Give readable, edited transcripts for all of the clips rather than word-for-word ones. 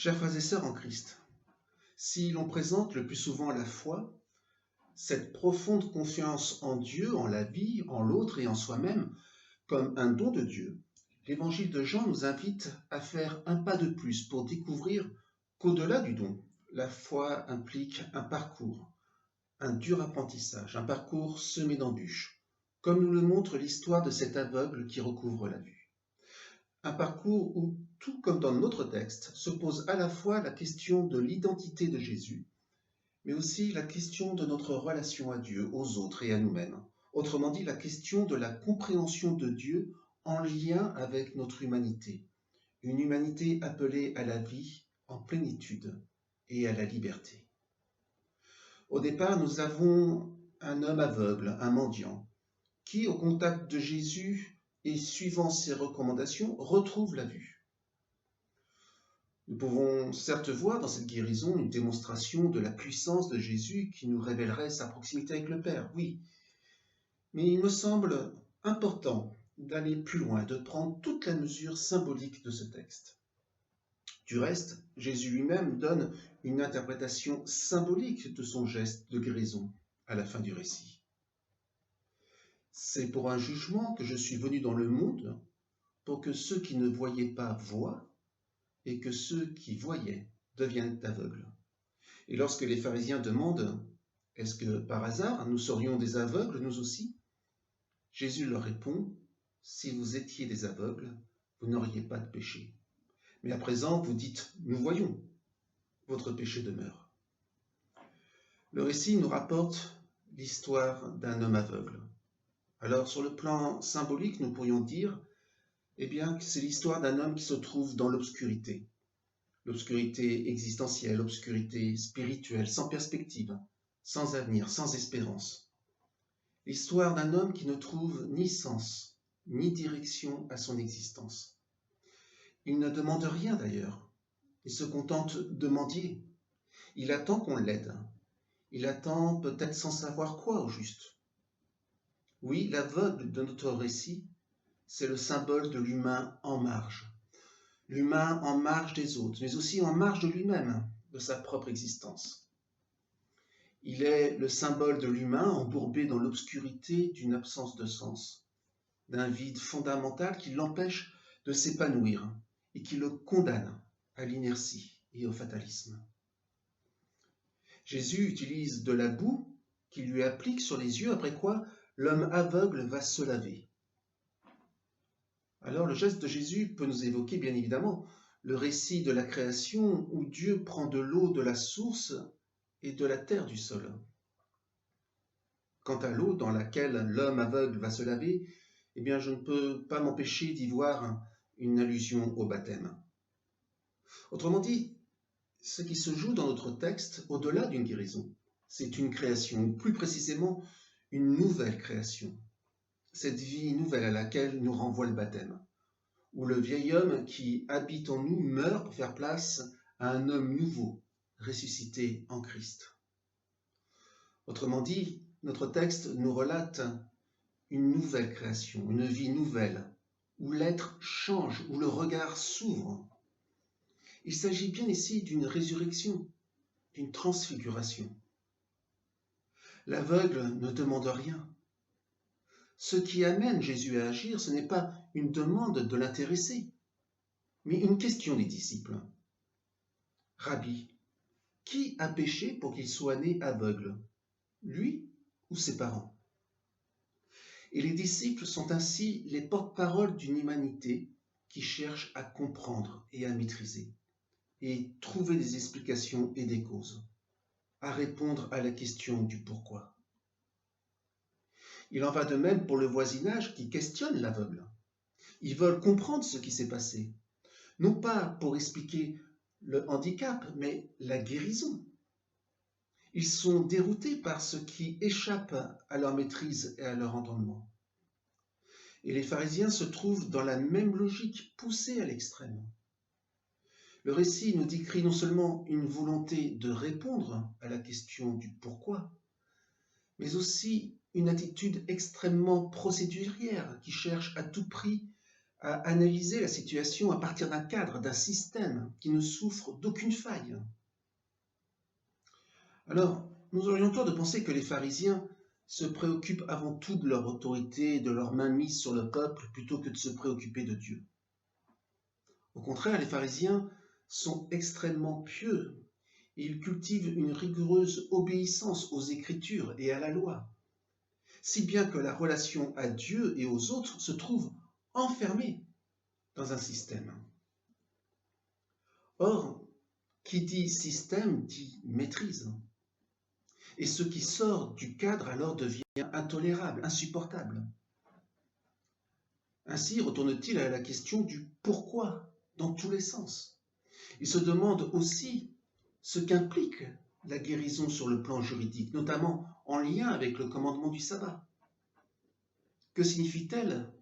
Chers frères et sœurs en Christ, si l'on présente le plus souvent la foi, cette profonde confiance en Dieu, en la vie, en l'autre et en soi-même, comme un don de Dieu, l'évangile de Jean nous invite à faire un pas de plus pour découvrir qu'au-delà du don, la foi implique un parcours, un dur apprentissage, un parcours semé d'embûches, comme nous le montre l'histoire de cet aveugle qui recouvre la vue. Un parcours où, tout comme dans notre texte, se pose à la fois la question de l'identité de Jésus, mais aussi la question de notre relation à Dieu, aux autres et à nous-mêmes. Autrement dit, la question de la compréhension de Dieu en lien avec notre humanité. Une humanité appelée à la vie en plénitude et à la liberté. Au départ, nous avons un homme aveugle, un mendiant, qui, au contact de Jésus et suivant ses recommandations, retrouve la vue. Nous pouvons certes voir dans cette guérison une démonstration de la puissance de Jésus qui nous révélerait sa proximité avec le Père, oui. Mais il me semble important d'aller plus loin, de prendre toute la mesure symbolique de ce texte. Du reste, Jésus lui-même donne une interprétation symbolique de son geste de guérison à la fin du récit. C'est pour un jugement que je suis venu dans le monde, pour que ceux qui ne voyaient pas voient, et que ceux qui voyaient deviennent aveugles. Et lorsque les pharisiens demandent « Est-ce que par hasard nous serions des aveugles nous aussi ?» Jésus leur répond « Si vous étiez des aveugles, vous n'auriez pas de péché. Mais à présent vous dites « Nous voyons », votre péché demeure. » Le récit nous rapporte l'histoire d'un homme aveugle. Alors sur le plan symbolique, nous pourrions dire que c'est l'histoire d'un homme qui se trouve dans l'obscurité. L'obscurité existentielle, l'obscurité spirituelle, sans perspective, sans avenir, sans espérance. L'histoire d'un homme qui ne trouve ni sens, ni direction à son existence. Il ne demande rien d'ailleurs, il se contente de mendier. Il attend qu'on l'aide, il attend peut-être sans savoir quoi au juste. Oui, l'aveugle de notre récit, c'est le symbole de l'humain en marge. L'humain en marge des autres, mais aussi en marge de lui-même, de sa propre existence. Il est le symbole de l'humain embourbé dans l'obscurité d'une absence de sens, d'un vide fondamental qui l'empêche de s'épanouir et qui le condamne à l'inertie et au fatalisme. Jésus utilise de la boue qu'il lui applique sur les yeux, après quoi l'homme aveugle va se laver. Alors le geste de Jésus peut nous évoquer bien évidemment le récit de la création où Dieu prend de l'eau de la source et de la terre du sol. Quant à l'eau dans laquelle l'homme aveugle va se laver, je ne peux pas m'empêcher d'y voir une allusion au baptême. Autrement dit, ce qui se joue dans notre texte, au-delà d'une guérison, c'est une création, ou plus précisément une nouvelle création. Cette vie nouvelle à laquelle nous renvoie le baptême, où le vieil homme qui habite en nous meurt pour faire place à un homme nouveau, ressuscité en Christ. Autrement dit, notre texte nous relate une nouvelle création, une vie nouvelle, où l'être change, où le regard s'ouvre. Il s'agit bien ici d'une résurrection, d'une transfiguration. L'aveugle ne demande rien. Ce qui amène Jésus à agir, ce n'est pas une demande de l'intéressé, mais une question des disciples. Rabbi, qui a péché pour qu'il soit né aveugle, lui ou ses parents? Et les disciples sont ainsi les porte-paroles d'une humanité qui cherche à comprendre et à maîtriser, et trouver des explications et des causes, à répondre à la question du pourquoi. Il en va de même pour le voisinage qui questionne l'aveugle. Ils veulent comprendre ce qui s'est passé, non pas pour expliquer le handicap, mais la guérison. Ils sont déroutés par ce qui échappe à leur maîtrise et à leur entendement. Et les pharisiens se trouvent dans la même logique, poussée à l'extrême. Le récit nous décrit non seulement une volonté de répondre à la question du pourquoi, mais aussi une attitude extrêmement procédurière qui cherche à tout prix à analyser la situation à partir d'un cadre, d'un système qui ne souffre d'aucune faille. Alors, nous aurions tort de penser que les pharisiens se préoccupent avant tout de leur autorité et de leur mainmise sur le peuple plutôt que de se préoccuper de Dieu. Au contraire, les pharisiens sont extrêmement pieux. Ils cultivent une rigoureuse obéissance aux Écritures et à la loi, si bien que la relation à Dieu et aux autres se trouve enfermée dans un système. Or, qui dit système dit maîtrise. Et ce qui sort du cadre alors devient intolérable, insupportable. Ainsi retourne-t-il à la question du pourquoi dans tous les sens. Il se demande aussi ce qu'implique la guérison sur le plan juridique, notamment en lien avec le commandement du sabbat. Que signifie-t-elle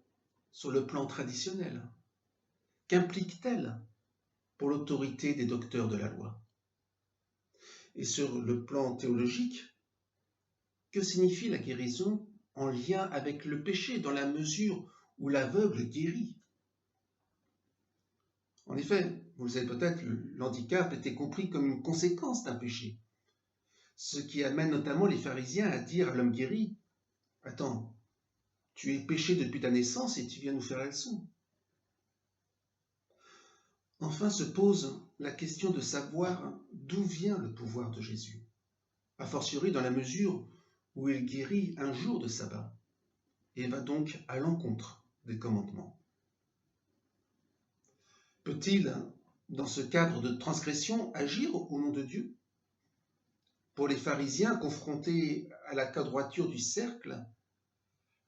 sur le plan traditionnel? Qu'implique-t-elle pour l'autorité des docteurs de la loi? Et sur le plan théologique, que signifie la guérison en lien avec le péché, dans la mesure où l'aveugle guérit? En effet, vous le savez peut-être, l'handicap était compris comme une conséquence d'un péché, ce qui amène notamment les pharisiens à dire à l'homme guéri, « Attends, tu es péché depuis ta naissance et tu viens nous faire la leçon. » Enfin se pose la question de savoir d'où vient le pouvoir de Jésus, a fortiori dans la mesure où il guérit un jour de sabbat et va donc à l'encontre des commandements. Peut-il, dans ce cadre de transgression, agir au nom de Dieu? Pour les pharisiens confrontés à la quadrature du cercle,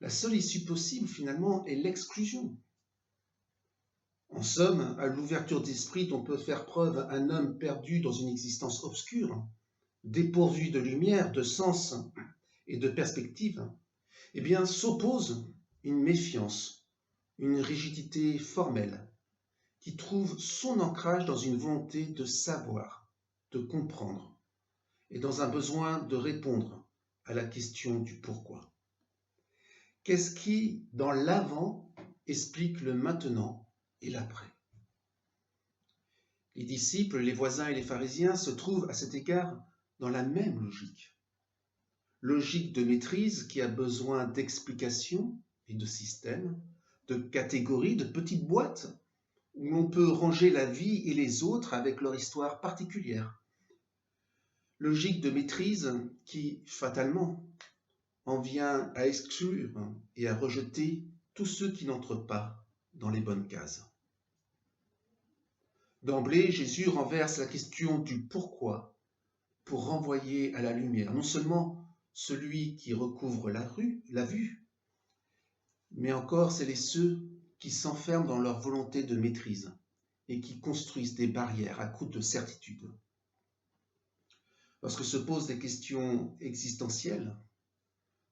la seule issue possible finalement est l'exclusion. En somme, à l'ouverture d'esprit dont peut faire preuve un homme perdu dans une existence obscure, dépourvu de lumière, de sens et de perspective, eh bien s'oppose une méfiance, une rigidité formelle, qui trouve son ancrage dans une volonté de savoir, de comprendre, et dans un besoin de répondre à la question du pourquoi. Qu'est-ce qui, dans l'avant, explique le maintenant et l'après? Les disciples, les voisins et les pharisiens se trouvent à cet égard dans la même logique. Logique de maîtrise qui a besoin d'explications et de systèmes, de catégories, de petites boîtes où l'on peut ranger la vie et les autres avec leur histoire particulière. Logique de maîtrise qui, fatalement, en vient à exclure et à rejeter tous ceux qui n'entrent pas dans les bonnes cases. D'emblée, Jésus renverse la question du pourquoi pour renvoyer à la lumière non seulement celui qui recouvre la vue, mais encore celles et ceux qui s'enferment dans leur volonté de maîtrise et qui construisent des barrières à coups de certitude. Lorsque se posent des questions existentielles,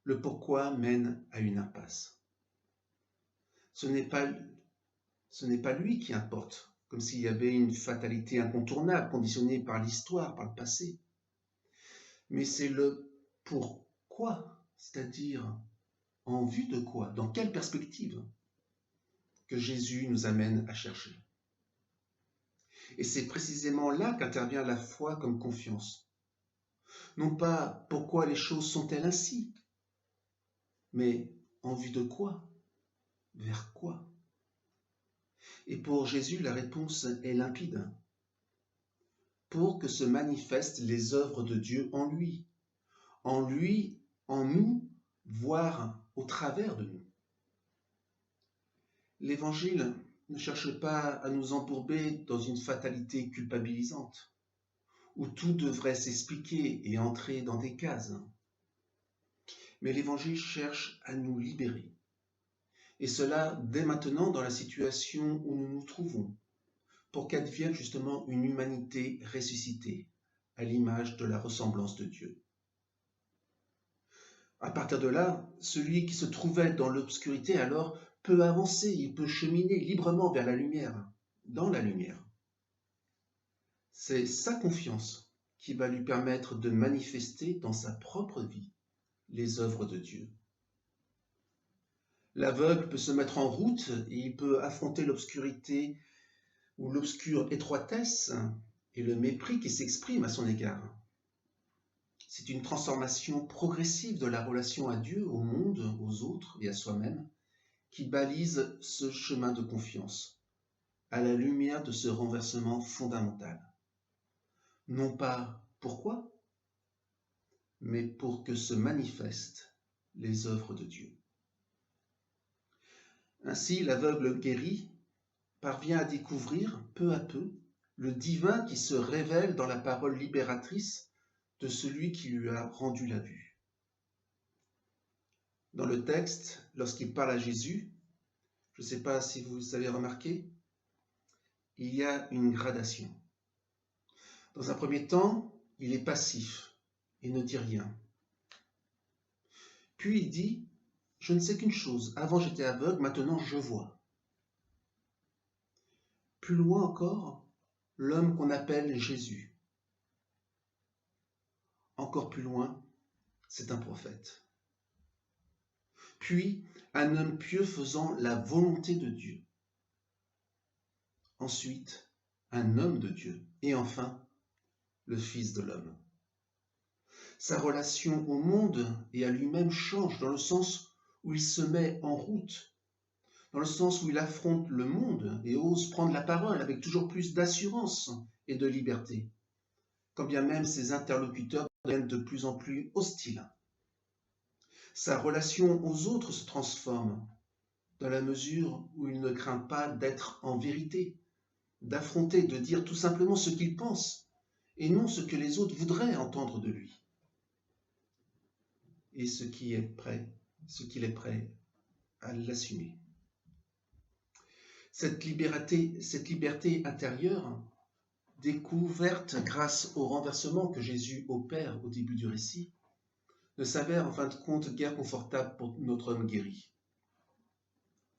le pourquoi mène à une impasse. Ce n'est pas lui qui importe, comme s'il y avait une fatalité incontournable conditionnée par l'histoire, par le passé. Mais c'est le pourquoi, c'est-à-dire en vue de quoi, dans quelle perspective, que Jésus nous amène à chercher. Et c'est précisément là qu'intervient la foi comme confiance. Non pas pourquoi les choses sont-elles ainsi, mais en vue de quoi, vers quoi. Et pour Jésus, la réponse est limpide. Pour que se manifestent les œuvres de Dieu en lui, en nous, voire au travers de nous. L'Évangile ne cherche pas à nous embourber dans une fatalité culpabilisante, où tout devrait s'expliquer et entrer dans des cases. Mais l'Évangile cherche à nous libérer, et cela dès maintenant dans la situation où nous nous trouvons, pour qu'advienne justement une humanité ressuscitée, à l'image de la ressemblance de Dieu. À partir de là, celui qui se trouvait dans l'obscurité alors peut avancer, il peut cheminer librement vers la lumière, dans la lumière. C'est sa confiance qui va lui permettre de manifester dans sa propre vie les œuvres de Dieu. L'aveugle peut se mettre en route et il peut affronter l'obscurité ou l'obscure étroitesse et le mépris qui s'exprime à son égard. C'est une transformation progressive de la relation à Dieu, au monde, aux autres et à soi-même qui balise ce chemin de confiance à la lumière de ce renversement fondamental. Non pas pourquoi, mais pour que se manifestent les œuvres de Dieu. Ainsi, l'aveugle guéri parvient à découvrir peu à peu le divin qui se révèle dans la parole libératrice de celui qui lui a rendu la vue. Dans le texte, lorsqu'il parle à Jésus, je ne sais pas si vous avez remarqué, il y a une gradation. Dans un premier temps, il est passif et ne dit rien. Puis il dit, je ne sais qu'une chose, avant j'étais aveugle, maintenant je vois. Plus loin encore, l'homme qu'on appelle Jésus. Encore plus loin, c'est un prophète. Puis, un homme pieux faisant la volonté de Dieu. Ensuite, un homme de Dieu. Et enfin, le Fils de l'homme. Sa relation au monde et à lui-même change dans le sens où il se met en route, dans le sens où il affronte le monde et ose prendre la parole avec toujours plus d'assurance et de liberté, quand bien même ses interlocuteurs deviennent de plus en plus hostiles. Sa relation aux autres se transforme dans la mesure où il ne craint pas d'être en vérité, d'affronter, de dire tout simplement ce qu'il pense et non ce que les autres voudraient entendre de lui. Et ce qu'il est prêt à l'assumer. Cette liberté intérieure, découverte grâce au renversement que Jésus opère au début du récit, ne s'avère en fin de compte guère confortable pour notre homme guéri.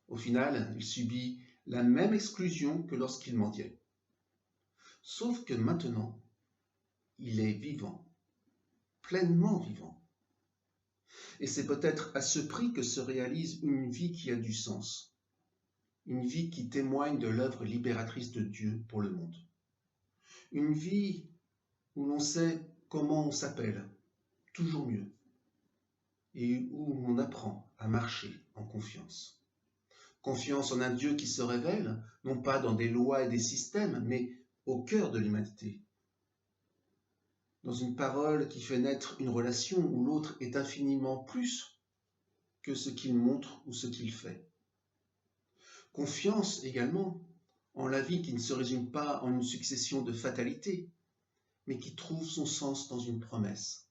Au final, il subit la même exclusion que lorsqu'il mendiait. Sauf que maintenant, il est vivant, pleinement vivant. Et c'est peut-être à ce prix que se réalise une vie qui a du sens, une vie qui témoigne de l'œuvre libératrice de Dieu pour le monde. Une vie où l'on sait comment on s'appelle, toujours mieux, et où on apprend à marcher en confiance. Confiance en un Dieu qui se révèle, non pas dans des lois et des systèmes, mais au cœur de l'humanité. Dans une parole qui fait naître une relation où l'autre est infiniment plus que ce qu'il montre ou ce qu'il fait. Confiance également en la vie qui ne se résume pas en une succession de fatalités, mais qui trouve son sens dans une promesse.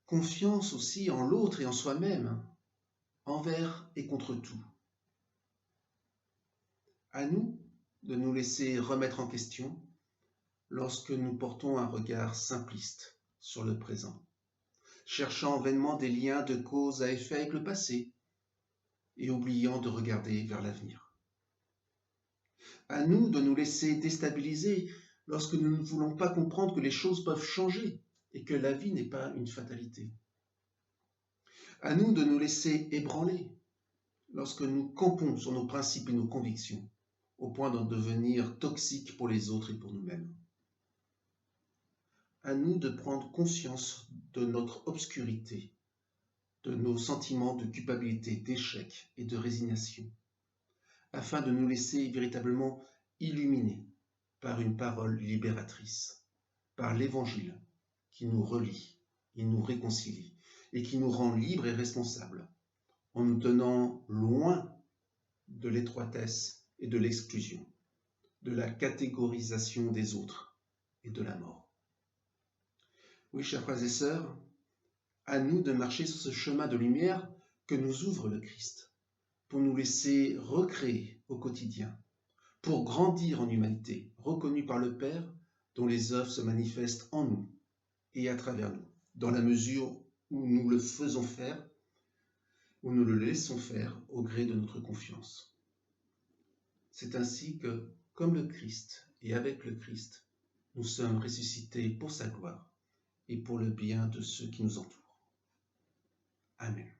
Confiance aussi en l'autre et en soi-même, envers et contre tout. À nous de nous laisser remettre en question lorsque nous portons un regard simpliste sur le présent, cherchant vainement des liens de cause à effet avec le passé et oubliant de regarder vers l'avenir. À nous de nous laisser déstabiliser lorsque nous ne voulons pas comprendre que les choses peuvent changer et que la vie n'est pas une fatalité. À nous de nous laisser ébranler lorsque nous campons sur nos principes et nos convictions, au point d'en devenir toxiques pour les autres et pour nous-mêmes. À nous de prendre conscience de notre obscurité, de nos sentiments de culpabilité, d'échec et de résignation, afin de nous laisser véritablement illuminer par une parole libératrice, par l'Évangile qui nous relie, et nous réconcilie et qui nous rend libres et responsables, en nous tenant loin de l'étroitesse et de l'exclusion, de la catégorisation des autres et de la mort. Oui, chers frères et sœurs, à nous de marcher sur ce chemin de lumière que nous ouvre le Christ, pour nous laisser recréer au quotidien, pour grandir en humanité, reconnue par le Père, dont les œuvres se manifestent en nous et à travers nous, dans la mesure où nous le faisons faire, où nous le laissons faire au gré de notre confiance. C'est ainsi que, comme le Christ et avec le Christ, nous sommes ressuscités pour sa gloire et pour le bien de ceux qui nous entourent. Amen.